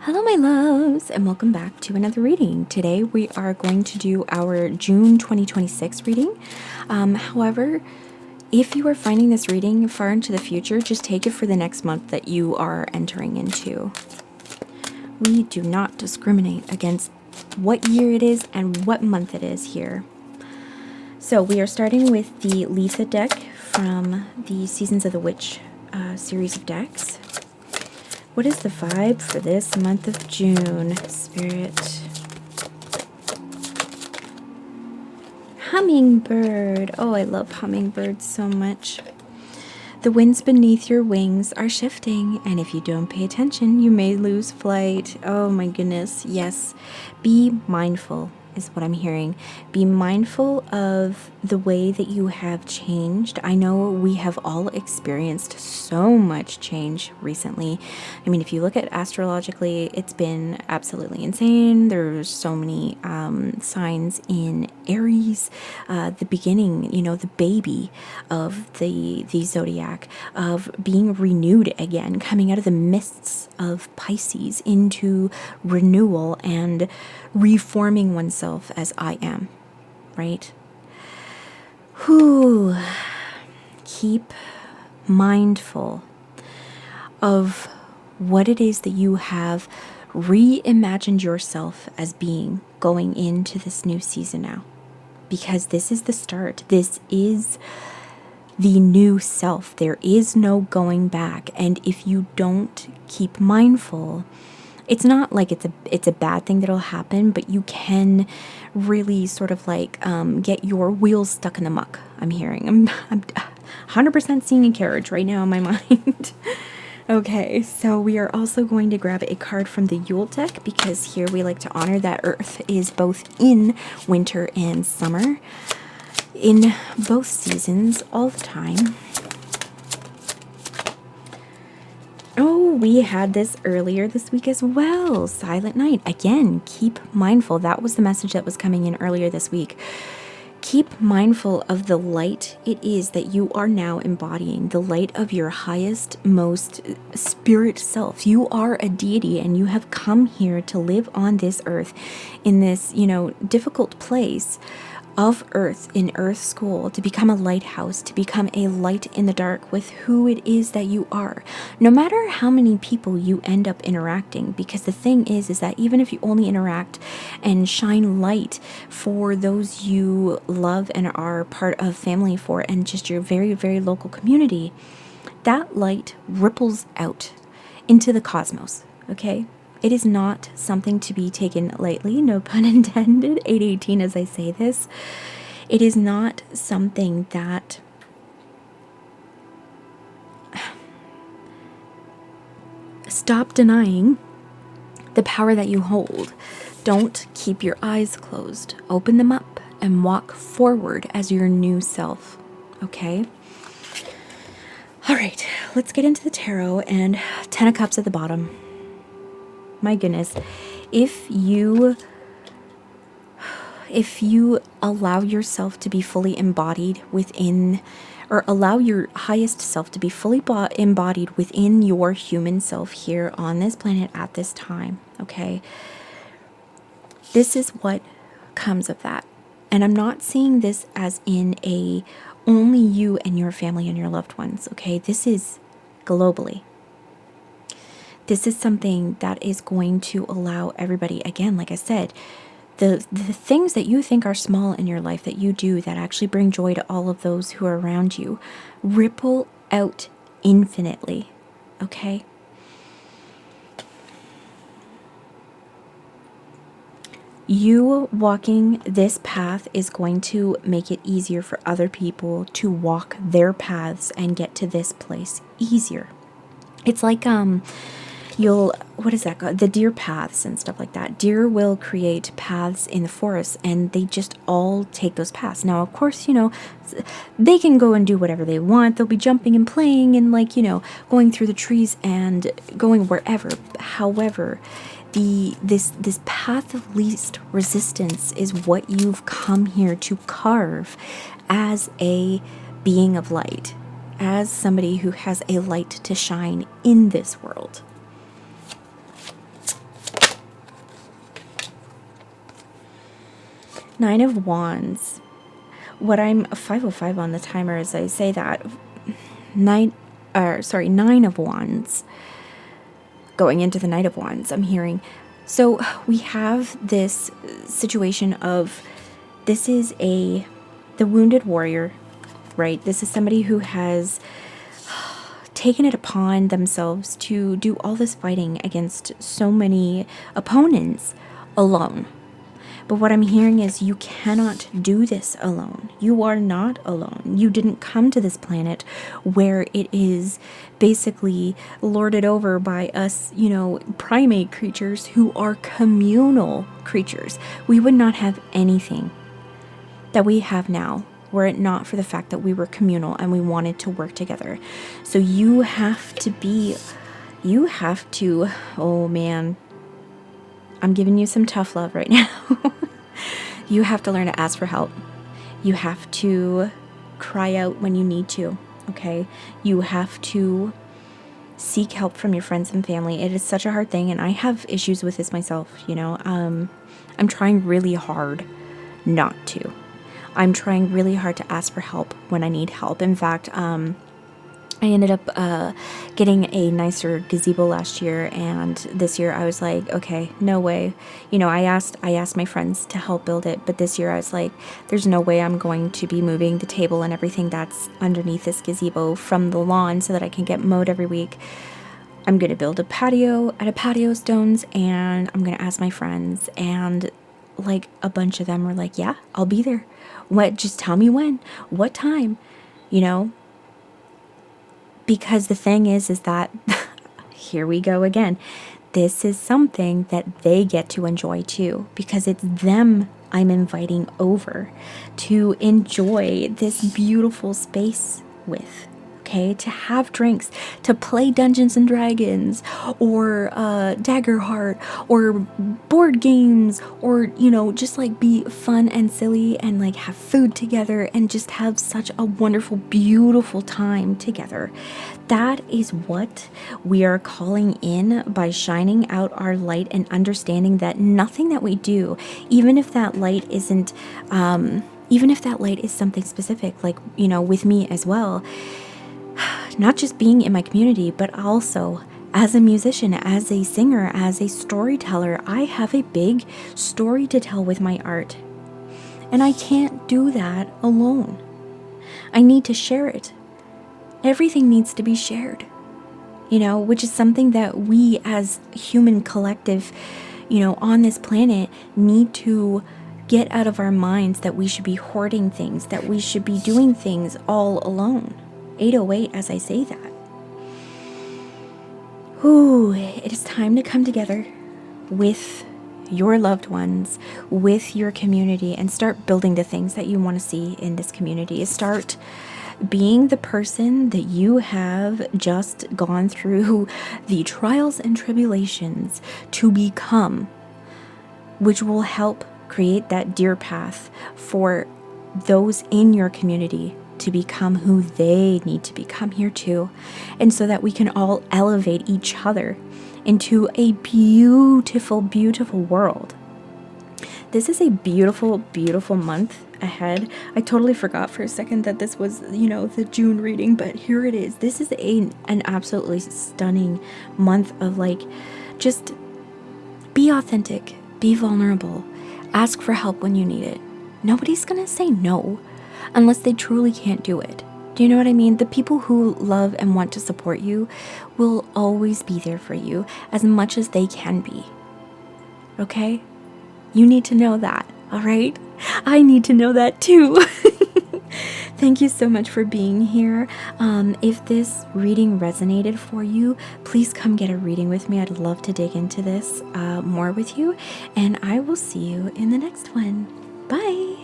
Hello my loves and welcome back to another reading. Today we are going to do our June 2026 reading. However, if you are finding this reading far into the future, just take it for the next month that you are entering into. We do not discriminate against what year it is and what month it is here. So we are starting with the Letha deck from the Seasons of the Witch series of decks. What is the vibe for this month of June, Spirit? Hummingbird. Oh, I love hummingbirds so much. The winds beneath your wings are shifting, and if you don't pay attention, you may lose flight. Oh my goodness, yes. Be mindful is what I'm hearing. Be mindful of the way that you have changed. I know we have all experienced so much change recently. I mean, if you look at astrologically, it's been absolutely insane. There's so many signs in Aries, the beginning, you know, the baby of the zodiac, of being renewed again, coming out of the mists of Pisces into renewal and reforming oneself as I am, right? Whew. Keep mindful of what it is that you have reimagined yourself as being going into this new season now. Because this is the start. This is the new self. There is no going back. And if you don't keep mindful, it's not like it's a bad thing that'll happen, but you can really sort of like get your wheels stuck in the muck. I'm hearing. I'm 100% seeing a carriage right now in my mind. Okay, so we are also going to grab a card from the Yule deck because here we like to honor that Earth is both in winter and summer, in both seasons, all the time. Oh, we had this earlier this week as well. Silent Night. Again, keep mindful. That was the message that was coming in earlier this week. Keep mindful of the light it is that you are now embodying, the light of your highest, most spirit self. You are a deity and you have come here to live on this earth in this, you know, difficult place of Earth, in Earth School, to become a lighthouse, to become a light in the dark with who it is that you are, no matter how many people you end up interacting. Because the thing is that even if you only interact and shine light for those you love and are part of family for, and just your very, very local community, that light ripples out into the cosmos, okay? It is not something to be taken lightly, no pun intended, 818 as I say this. It is not something that stop denying the power that you hold. Don't keep your eyes closed. Open them up and walk forward as your new self, okay? All right, let's get into the tarot, and 10 of Cups at the bottom. My goodness, if you allow yourself to be fully embodied within, or allow your highest self to be fully embodied within your human self here on this planet at this time, okay? This is what comes of that. And I'm not seeing this as in a only you and your family and your loved ones, okay? This is globally. This is something that is going to allow everybody, again, like I said, the things that you think are small in your life that you do that actually bring joy to all of those who are around you, ripple out infinitely, okay? You walking this path is going to make it easier for other people to walk their paths and get to this place easier. It's like, what is that called? The deer paths and stuff like that. Deer will create paths in the forest and they just all take those paths. Now, of course, you know, they can go and do whatever they want. They'll be jumping and playing and, like, you know, going through the trees and going wherever. However, this path of least resistance is what you've come here to carve as a being of light, as somebody who has a light to shine in this world. Nine of Wands. What I'm 5:05 on the timer as I say that. Nine of Wands. Going into the Knight of Wands, I'm hearing. So we have this situation of, this is the wounded warrior, right? This is somebody who has taken it upon themselves to do all this fighting against so many opponents alone. But what I'm hearing is, you cannot do this alone. You are not alone. You didn't come to this planet where it is basically lorded over by us, primate creatures who are communal creatures. We would not have anything that we have now were it not for the fact that we were communal and we wanted to work together. So you have to, oh man, I'm giving you some tough love right now. You have to learn to ask for help. You have to cry out when you need to, okay? You have to seek help from your friends and family. It is such a hard thing, and I have issues with this myself, I'm trying really hard not to. I'm trying really hard to ask for help when I need help. In fact, I ended up getting a nicer gazebo last year, and this year I was like, okay, no way. I asked my friends to help build it, but this year I was like, there's no way I'm going to be moving the table and everything that's underneath this gazebo from the lawn so that I can get mowed every week. I'm going to build a patio out of patio stones, and I'm going to ask my friends, and like a bunch of them were like, yeah, I'll be there. What? Just tell me when, what time, Because the thing is that, here we go again. This is something that they get to enjoy too, because it's them I'm inviting over to enjoy this beautiful space with. Okay, to have drinks, to play Dungeons and Dragons, or Daggerheart, or board games, or just like be fun and silly, and like have food together, and just have such a wonderful, beautiful time together. That is what we are calling in by shining out our light and understanding that nothing that we do, even if that light isn't, even if that light is something specific, like with me as well. Not just being in my community, but also as a musician, as a singer, as a storyteller. I have a big story to tell with my art. And I can't do that alone. I need to share it. Everything needs to be shared, which is something that we as human collective, on this planet need to get out of our minds, that we should be hoarding things, that we should be doing things all alone. 808 as I say that. Ooh, it is time to come together with your loved ones, with your community, and start building the things that you want to see in this community. Start being the person that you have just gone through the trials and tribulations to become, which will help create that dear path for those in your community to become who they need to become here too. And so that we can all elevate each other into a beautiful, beautiful world. This is a beautiful, beautiful month ahead. I totally forgot for a second that this was, the June reading, but here it is. This is an absolutely stunning month of just be authentic, be vulnerable, ask for help when you need it. Nobody's gonna say no unless they truly can't do it. Do you know what I mean? The people who love and want to support you will always be there for you as much as they can be. Okay? You need to know that, all right? I need to know that too. Thank you so much for being here. If this reading resonated for you, please come get a reading with me. I'd love to dig into this more with you. And I will see you in the next one. Bye.